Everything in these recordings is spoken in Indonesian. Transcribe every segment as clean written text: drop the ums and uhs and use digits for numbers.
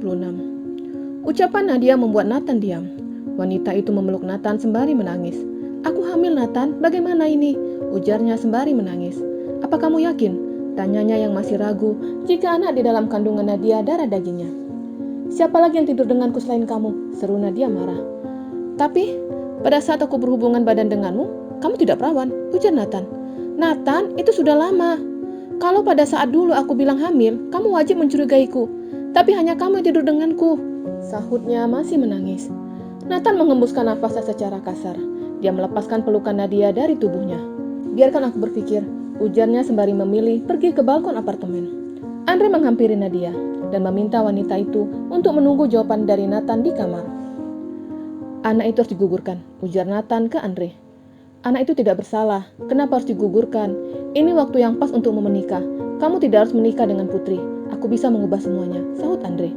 36. Ucapan Nadia membuat Nathan diam. Wanita itu memeluk Nathan sembari menangis. "Aku hamil, Nathan, bagaimana ini?" ujarnya sembari menangis. "Apa kamu yakin?" tanyanya yang masih ragu jika anak di dalam kandungan Nadia darah dagingnya. "Siapa lagi yang tidur denganku selain kamu?" seru Nadia marah. "Tapi, pada saat aku berhubungan badan denganmu, kamu tidak perawan," ujar Nathan. "Nathan, itu sudah lama. Kalau pada saat dulu aku bilang hamil, kamu wajib mencurigaiku. Tapi hanya kamu yang tidur denganku," sahutnya masih menangis. Nathan mengembuskan nafasnya secara kasar. Dia melepaskan pelukan Nadia dari tubuhnya. "Biarkan aku berpikir," ujarnya sembari memilih pergi ke balkon apartemen. Andre menghampiri Nadia dan meminta wanita itu untuk menunggu jawaban dari Nathan di kamar. "Anak itu harus digugurkan," ujar Nathan ke Andre. "Anak itu tidak bersalah. Kenapa harus digugurkan? Ini waktu yang pas untuk menikah. Kamu tidak harus menikah dengan Putri. Aku bisa mengubah semuanya," sahut Andre.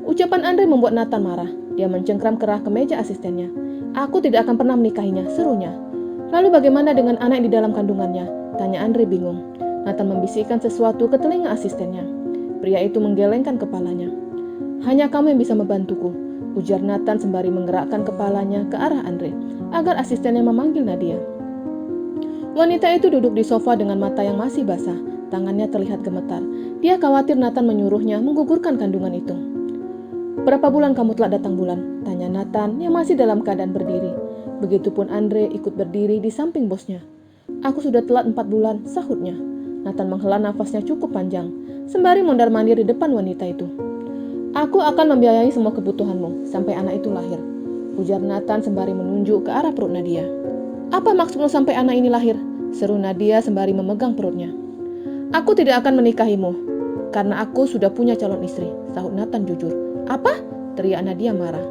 Ucapan Andre membuat Nathan marah. Dia mencengkram kerah ke meja asistennya. "Aku tidak akan pernah menikahinya," serunya. "Lalu bagaimana dengan anak yang di dalam kandungannya?" tanya Andre bingung. Nathan membisikkan sesuatu ke telinga asistennya. Pria itu menggelengkan kepalanya. "Hanya kamu yang bisa membantuku," ujar Nathan sembari menggerakkan kepalanya ke arah Andre agar asistennya memanggil Nadia. Wanita itu duduk di sofa dengan mata yang masih basah. Tangannya terlihat gemetar. Dia khawatir Nathan menyuruhnya menggugurkan kandungan itu. "Berapa bulan kamu telah datang bulan?" tanya Nathan yang masih dalam keadaan berdiri. Begitupun Andre ikut berdiri di samping bosnya. "Aku sudah telat 4 bulan, sahutnya. Nathan menghela nafasnya cukup panjang, sembari mondar-mandir di depan wanita itu. "Aku akan membiayai semua kebutuhanmu sampai anak itu lahir," ujar Nathan sembari menunjuk ke arah perut Nadia. "Apa maksudmu sampai anak ini lahir?" seru Nadia sembari memegang perutnya. "Aku tidak akan menikahimu, karena aku sudah punya calon istri," sahut Nathan jujur. "Apa?" teriak Nadia marah.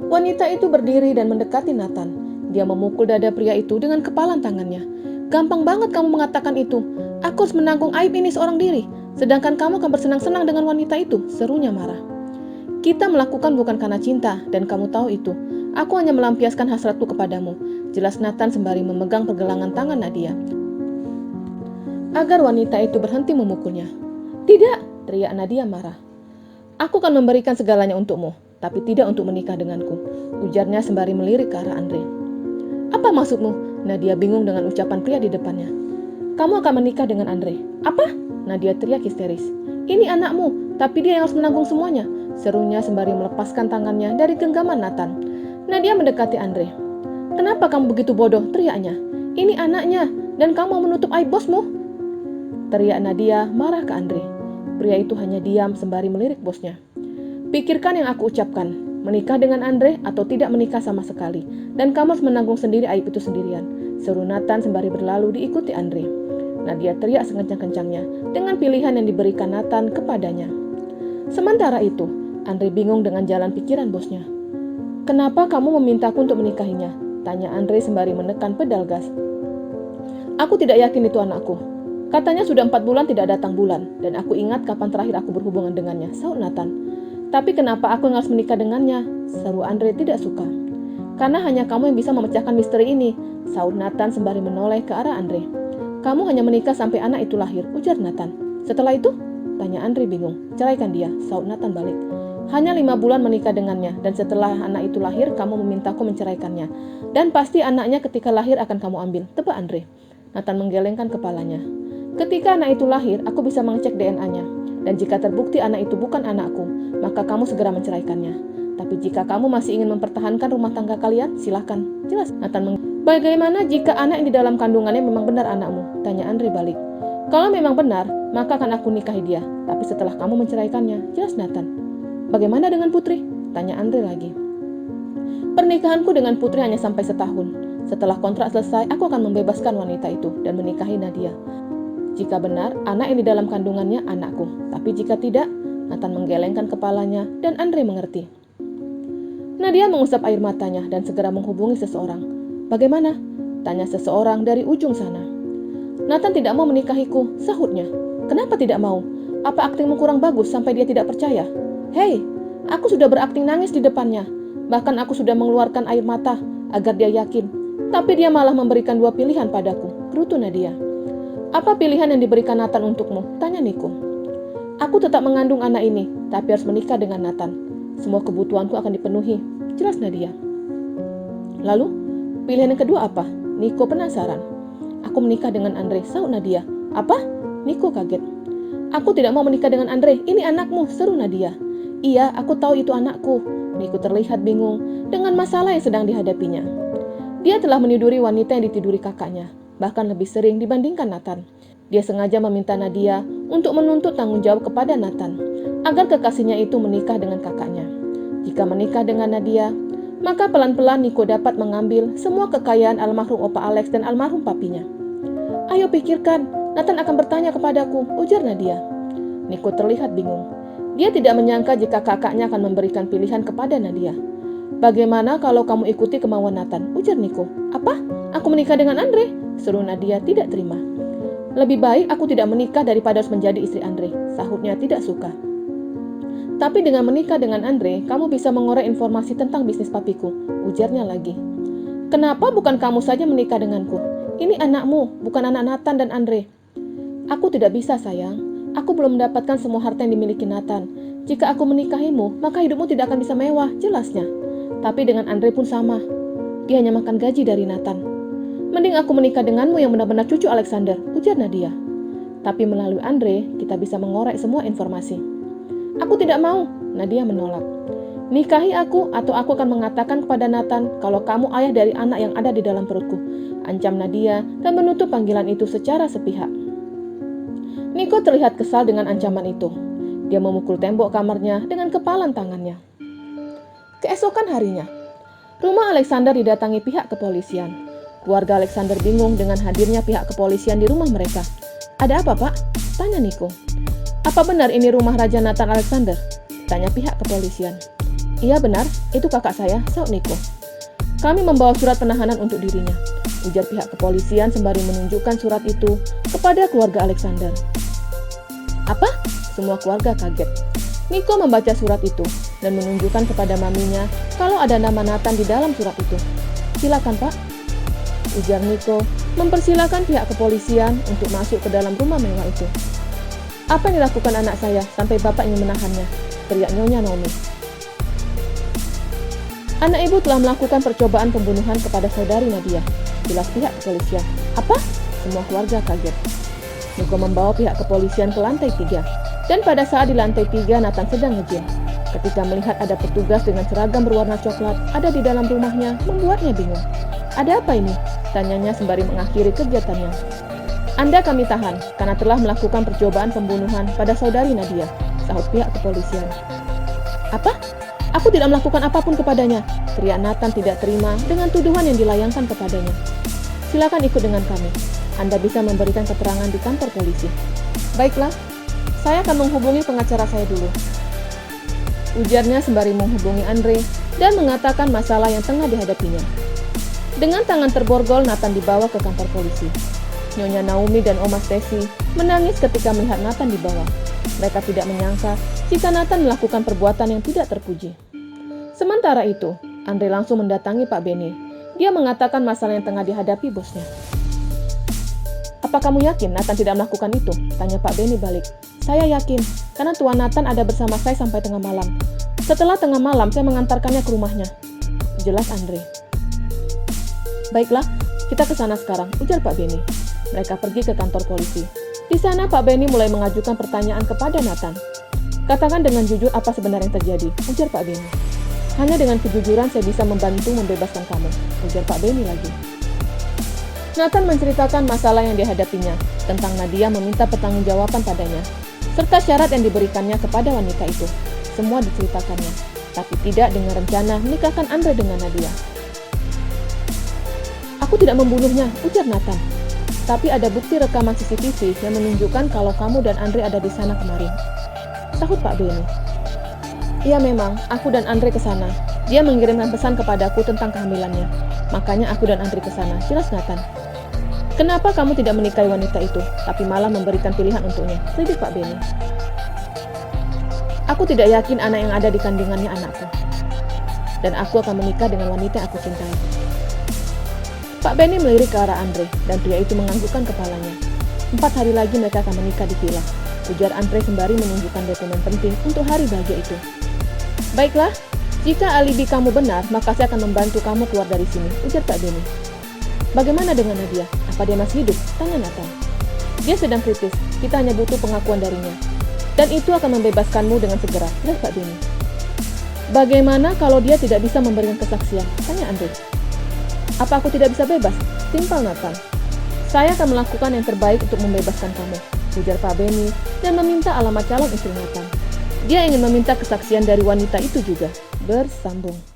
Wanita itu berdiri dan mendekati Nathan. Dia memukul dada pria itu dengan kepalan tangannya. "Gampang banget kamu mengatakan itu. Aku harus menanggung aib ini seorang diri, sedangkan kamu akan bersenang-senang dengan wanita itu," serunya marah. "Kita melakukan bukan karena cinta, dan kamu tahu itu. Aku hanya melampiaskan hasratku kepadamu," jelas Nathan sembari memegang pergelangan tangan Nadia agar wanita itu berhenti memukulnya. "Tidak!" teriak Nadia marah. "Aku akan memberikan segalanya untukmu, tapi tidak untuk menikah denganku," ujarnya sembari melirik ke arah Andre. "Apa maksudmu?" Nadia bingung dengan ucapan pria di depannya. "Kamu akan menikah dengan Andre." "Apa?" Nadia teriak histeris. "Ini anakmu, tapi dia yang harus menanggung semuanya," serunya sembari melepaskan tangannya dari genggaman Nathan. Nadia mendekati Andre. "Kenapa kamu begitu bodoh?" teriaknya. "Ini anaknya, dan kamu mau menutup aib bosmu," teriak Nadia marah ke Andre. Pria itu hanya diam sembari melirik bosnya. "Pikirkan yang aku ucapkan, menikah dengan Andre atau tidak menikah sama sekali, dan kamu harus menanggung sendiri aib itu sendirian," seru Nathan sembari berlalu diikuti Andre. Nadia teriak sekencang-kencangnya dengan pilihan yang diberikan Nathan kepadanya. Sementara itu, Andre bingung dengan jalan pikiran bosnya. "Kenapa kamu memintaku untuk menikahinya?" tanya Andre sembari menekan pedal gas. "Aku tidak yakin itu anakku. Katanya sudah 4 bulan tidak datang bulan, dan aku ingat kapan terakhir aku berhubungan dengannya," sahut Nathan. "Tapi kenapa aku yang harus menikah dengannya?" seru Andre tidak suka. "Karena hanya kamu yang bisa memecahkan misteri ini," sahut Nathan sembari menoleh ke arah Andre. "Kamu hanya menikah sampai anak itu lahir," ujar Nathan. "Setelah itu?" tanya Andre bingung. "Ceraikan dia," sahut Nathan balik. "Hanya 5 bulan menikah dengannya, dan setelah anak itu lahir kamu memintaku menceraikannya. Dan pasti anaknya ketika lahir akan kamu ambil," tebak Andre. Nathan menggelengkan kepalanya. "Ketika anak itu lahir, aku bisa mengecek DNA-nya. Dan jika terbukti anak itu bukan anakku, maka kamu segera menceraikannya. Tapi jika kamu masih ingin mempertahankan rumah tangga kalian, silahkan," jelas Nathan. "Bagaimana jika anak yang di dalam kandungannya memang benar anakmu?" tanya Andre balik. "Kalau memang benar, maka akan aku nikahi dia. Tapi setelah kamu menceraikannya," jelas Nathan. "Bagaimana dengan Putri?" tanya Andre lagi. "Pernikahanku dengan Putri hanya sampai setahun. Setelah kontrak selesai, aku akan membebaskan wanita itu dan menikahi Nadia. Jika benar, anak yang di dalam kandungannya anakku. Tapi jika tidak," Nathan menggelengkan kepalanya dan Andre mengerti. Nadia mengusap air matanya dan segera menghubungi seseorang. "Bagaimana?" tanya seseorang dari ujung sana. "Nathan tidak mau menikahiku," sahutnya. "Kenapa tidak mau? Apa aktingmu kurang bagus sampai dia tidak percaya?" "Hei, aku sudah berakting nangis di depannya. Bahkan aku sudah mengeluarkan air mata agar dia yakin. Tapi dia malah memberikan 2 pilihan padaku," gerutu Nadia. "Apa pilihan yang diberikan Nathan untukmu?" tanya Niko. Aku tetap mengandung anak ini, tapi harus menikah dengan Nathan. Semua kebutuhanku akan dipenuhi, jelas Nadia. Lalu, pilihan yang kedua apa? Niko penasaran. Aku menikah dengan Andre, sahut Nadia. Apa? Niko kaget. Aku tidak mau menikah dengan Andre, ini anakmu, seru Nadia. Iya, aku tahu itu anakku. Niko terlihat bingung dengan masalah yang sedang dihadapinya. Dia telah meniduri wanita yang ditiduri kakaknya, bahkan lebih sering dibandingkan Nathan. Dia sengaja meminta Nadia untuk menuntut tanggung jawab kepada Nathan, agar kekasihnya itu menikah dengan kakaknya. Jika menikah dengan Nadia, maka pelan-pelan Niko dapat mengambil semua kekayaan almarhum Opa Alex dan almarhum papinya. Ayo pikirkan, Nathan akan bertanya kepadaku, ujar Nadia. Niko terlihat bingung. Dia tidak menyangka jika kakaknya akan memberikan pilihan kepada Nadia. Bagaimana kalau kamu ikuti kemauan Nathan? Ujar Niko. Apa? Aku menikah dengan Andre? Seru Nadia tidak terima. Lebih baik aku tidak menikah daripada harus menjadi istri Andre, sahutnya tidak suka. Tapi dengan menikah dengan Andre, kamu bisa mengorek informasi tentang bisnis papiku, ujarnya lagi. Kenapa bukan kamu saja menikah denganku? Ini anakmu, bukan anak Nathan dan Andre. Aku tidak bisa sayang, aku belum mendapatkan semua harta yang dimiliki Nathan. Jika aku menikahimu, maka hidupmu tidak akan bisa mewah, jelasnya. Tapi dengan Andre pun sama, dia hanya makan gaji dari Nathan. Mending aku menikah denganmu yang benar-benar cucu Alexander, ujar Nadia. Tapi melalui Andre, kita bisa mengorek semua informasi. Aku tidak mau, Nadia menolak. Nikahi aku atau aku akan mengatakan kepada Nathan kalau kamu ayah dari anak yang ada di dalam perutku, ancam Nadia dan menutup panggilan itu secara sepihak. Niko terlihat kesal dengan ancaman itu. Dia memukul tembok kamarnya dengan kepalan tangannya. Keesokan harinya, rumah Alexander didatangi pihak kepolisian. Keluarga Alexander bingung dengan hadirnya pihak kepolisian di rumah mereka. Ada apa, Pak? Tanya Niko. Apa benar ini rumah Raja Nathan Alexander? Tanya pihak kepolisian. Iya benar, itu kakak saya, sahut Niko. Kami membawa surat penahanan untuk dirinya, ujar pihak kepolisian sembari menunjukkan surat itu kepada keluarga Alexander. Apa? Semua keluarga kaget. Niko membaca surat itu dan menunjukkan kepada maminya kalau ada nama Nathan di dalam surat itu. Silakan, Pak, ujar Niko, mempersilakan pihak kepolisian untuk masuk ke dalam rumah mewah itu. Apa yang dilakukan anak saya sampai bapak ingin menahannya? Teriak Nyonya Naomi. Anak ibu telah melakukan percobaan pembunuhan kepada saudari Nadia, jelas pihak kepolisian. Apa? Semua keluarga kaget. Niko membawa pihak kepolisian ke lantai 3, dan pada saat di lantai 3 Nathan sedang nge-gym. Ketika melihat ada petugas dengan seragam berwarna coklat ada di dalam rumahnya, membuatnya bingung. Ada apa ini? Tanyanya sembari mengakhiri kegiatannya. Anda kami tahan karena telah melakukan percobaan pembunuhan pada saudari Nadia, sahut pihak kepolisian. Apa? Aku tidak melakukan apapun kepadanya, teriak Nathan tidak terima dengan tuduhan yang dilayangkan kepadanya. Silakan ikut dengan kami. Anda bisa memberikan keterangan di kantor polisi. Baiklah, saya akan menghubungi pengacara saya dulu, ujarnya sembari menghubungi Andre dan mengatakan masalah yang tengah dihadapinya. Dengan tangan terborgol, Nathan dibawa ke kantor polisi. Nyonya Naomi dan Oma Stacy menangis ketika melihat Nathan dibawa. Mereka tidak menyangka jika Nathan melakukan perbuatan yang tidak terpuji. Sementara itu, Andre langsung mendatangi Pak Benny. Dia mengatakan masalah yang tengah dihadapi bosnya. Apa kamu yakin Nathan tidak melakukan itu? Tanya Pak Benny balik. Saya yakin, karena Tuan Nathan ada bersama saya sampai tengah malam. Setelah tengah malam, saya mengantarkannya ke rumahnya, jelas Andre. Baiklah, kita ke sana sekarang, ujar Pak Benny. Mereka pergi ke kantor polisi. Di sana Pak Benny mulai mengajukan pertanyaan kepada Nathan. Katakan dengan jujur apa sebenarnya yang terjadi, ujar Pak Benny. Hanya dengan kejujuran saya bisa membantu membebaskan kamu, ujar Pak Benny lagi. Nathan menceritakan masalah yang dihadapinya, tentang Nadia meminta pertanggungjawaban padanya, serta syarat yang diberikannya kepada wanita itu. Semua diceritakannya, tapi tidak dengan rencana menikahkan Andre dengan Nadia. Aku tidak membunuhnya, ujar Nathan. Tapi ada bukti rekaman CCTV yang menunjukkan kalau kamu dan Andre ada di sana kemarin, sahut Pak Benny. Iya memang, aku dan Andre ke sana. Dia mengirimkan pesan kepadaku tentang kehamilannya. Makanya aku dan Andre ke sana, jelas Nathan. Kenapa kamu tidak menikahi wanita itu, tapi malah memberikan pilihan untuknya? Selidik Pak Benny. Aku tidak yakin anak yang ada di kandungannya anakku. Dan aku akan menikah dengan wanita yang aku cintai. Pak Benny melirik ke arah Andre, dan pria itu menganggukkan kepalanya. 4 hari lagi mereka akan menikah di villa. ujar Andre sembari menunjukkan dokumen penting untuk hari bahagia itu. Baiklah, jika alibi kamu benar, maka saya akan membantu kamu keluar dari sini, ujar Pak Benny. Bagaimana dengan Nadia? Apa dia masih hidup? Tanya Nathan. Dia sedang kritis, kita hanya butuh pengakuan darinya. Dan itu akan membebaskanmu dengan segera, ujar Pak Benny. Bagaimana kalau dia tidak bisa memberikan kesaksian? Tanya Andre. Apa aku tidak bisa bebas? Timpal Nathan. Saya akan melakukan yang terbaik untuk membebaskan kamu, ujar Pak Benny dan meminta alamat calon istri Nathan. Dia ingin meminta kesaksian dari wanita itu juga. Bersambung.